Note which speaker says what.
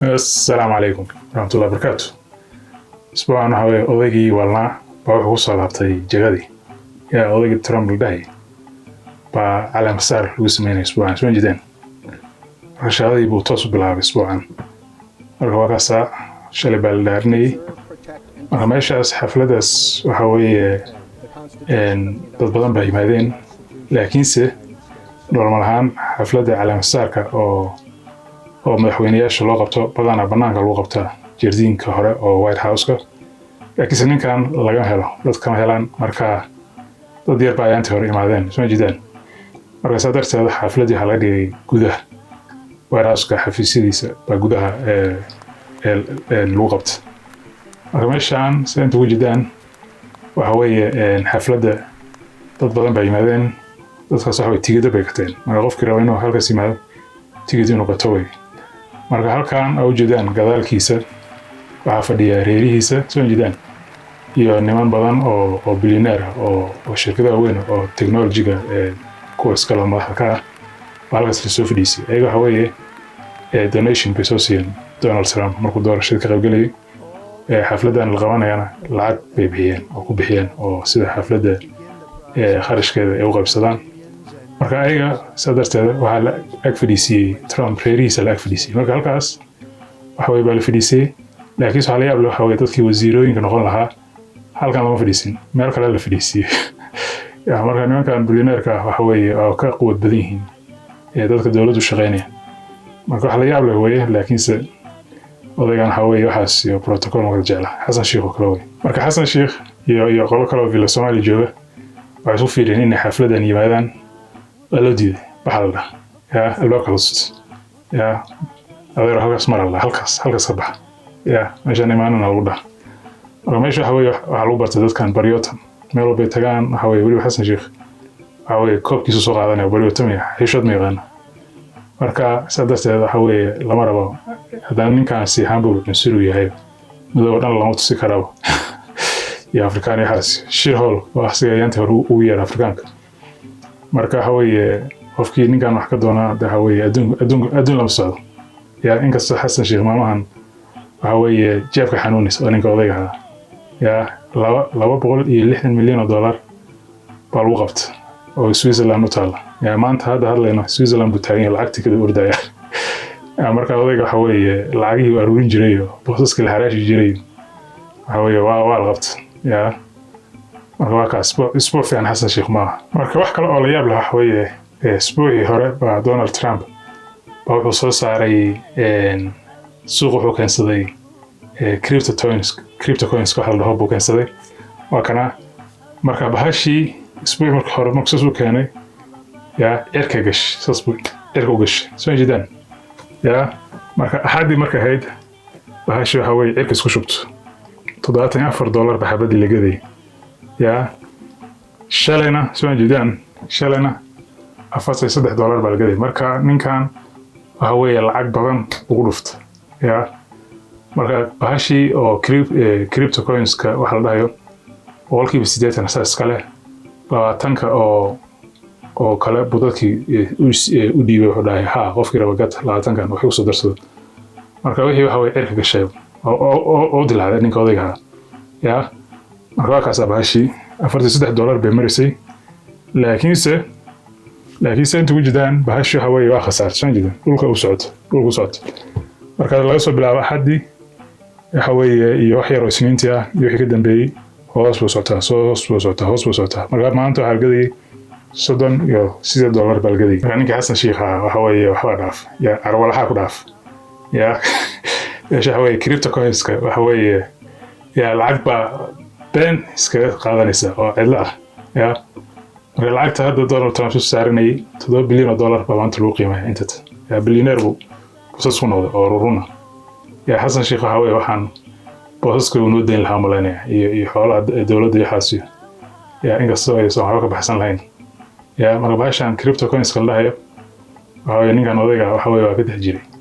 Speaker 1: السلام عليكم ورحمة الله وبركاته. أسبوعنا هاي أوديجي والله بروح وصل عبتي جغدي يا أوديجي ترامب الداي على مسار وسمين أسبوعا شو جدا رشادي بوتصل بالعاب أسبوعا الرواقة ساعة شلي بالدارني ماشي حفلة وحوي إن تضبطن بهمادين لكن نورمالهان حفلة على مسارك oo madaxweynayaasha loo qabto badana banaanka lagu qabtaa jardiinka hore oo White House-ka laakiin ninkan laga helo dadka helaan marka dad yar baa inta hore imaadeen soo jeedaan marka sadarteeda xafladii laga dhigay gudaha White House-ka xafiisyadiisa baa gudaha lagu qabta marka meeshaan inta wajidaan waxa weeye xafladda dad badan baa yimaadeen dadkaas waxa way tigida bay kateen marka qofkii rabo inuu halkaas yimaado tigida inuu qato way marka halkaan ay u jeedaan gadaalkiisa waxa fadhiya reerihiisa soo jeedaan iyo niman badan oo billionaire oo shirkadaha weyn oo technology-ga kuwa iskala madaxda ka ah halkaas la soo fadhiisay ayaga waxa weeye donation bay soo siiyeen Donald Trump markuu doorashada ka qaybgalay xafladan la qabanayana lacag bay bixiyeen oo ku bixiyeen oo sida xafladda kharashkeeda ay u qaybsadaan marka ayaga sadarteeda waxa la ag fadhiisay Trump reerihiisa la ag fadhiisay marka halkaas waxa way bal fadhiisay laakiin waxa la yaab leh waxa way dadkii wasiirooyinka noqon lahaa halkan lama fadhiisin meel kale la fadhiisay marka nimankan billionaire-ka waxa way oo ka quwad badan yihiin dadka dawladdu shaqeynaya marka waxa la yaab leh way laakiin odaygan waxa way waxaas iyo protocol ma jecla Xasan Sheikh oo kale way marka Xasan Sheikh iyo qolo kale oo villa Soomaali jooga waxay soo fiireen in xafladan yimaadaan loo diiday baxalda albaabka hoos adeer halkaas mar Allah halkaas ka bax meeshaan imaanana lagu dhax marka meesha waxa lagu bartay dadkan baryootan meel walba tagaan waxa weli Xasan Sheikh waxa koobkiisa soo qaadanaya baryootan xishad ma yaqaan marka sadarteeda waxa lama rabo haddana ninkan si hamburg insiru yahay madoo dhan lama tusi karo ya Afrikaan yahaas shirhol wax sigaayanta hore u yeer Afrikaanka marka waxa qofkii ninkan wax ka doona waxa adduun lama socdo inkastoo Xasan Sheikh maamahan waxa jeebka xanuunis oo ninka odayga $260 milyan baa lagu qabta oo Switzerland u taala maanta hadlayno Switzerland buu taagan lacagtii kada ordaya marka odayga waxa lacagihii uu aruurin jiray boosaska la haraashi jiray waxa waa la qabta marka waa kaas isbuuc fiican Xasan Sheikh maaha marka wax kale oo la yaab leh waxa isbuucii hore baa Donald Trump wuxuu soo saaray suuq wuxuu keensaday cryptocurrency waxa la dhaho buu keensaday waa kana marka bahashii isbuuc marka hore markuu soo keenay cirka gash cirka gash soo jeedaan marka axadii marka hayd bahashii waxa cirka isku shubto $74 ba xabadii la gaday shalayna soo jeedaan shalayna $43 baa la gaday marka ninkan waxa lacag badan ugu dhufta marka bahashii oo cryptocurrency-ka waxa la dhahayo boqolkiiba 80 asaas kale 20-ka oo kale budadkii u dhiibay wuxuu dhahay qofkii raba gad 20-kan wuxuu u soo darsado marka wixii waxa cirka gashay oo dilaaday ninka odayga marka waa kaas bahashii $43 bay marisay laakiinse inta wajidaan bahashii waxa waa khasaarsan jidaan dhulka u socdo marka laga soo bilaabo xaddi waxa iyo wax yar oo isniintii iyo wixii ka dambeeyay hoos buu socdaa marka maanta waxa gaday $38 baa gaday marka ninka Xasan Sheikh waxa dhaaf arwalaha ku dhaaf waxa cryptocurrency waxa lacag ba been iska qaadanaysa oo cidla ah marka lacagta hadda Donald Trump soo saaranay $7 bilyan baa maanta lagu qiimeeyay inta billionaire buu kusoo noqday oo ruruna Xasan Sheikh waxaan boosaska uu noo deyn lahaa malaynaya iyo xoolaha dawladda iyo xaasiyo inkastoo ay soo ka baxsan lahayn marka bahashan cryptocurrency la dhahayo ninkan odayga waxa waa ka dhex jiray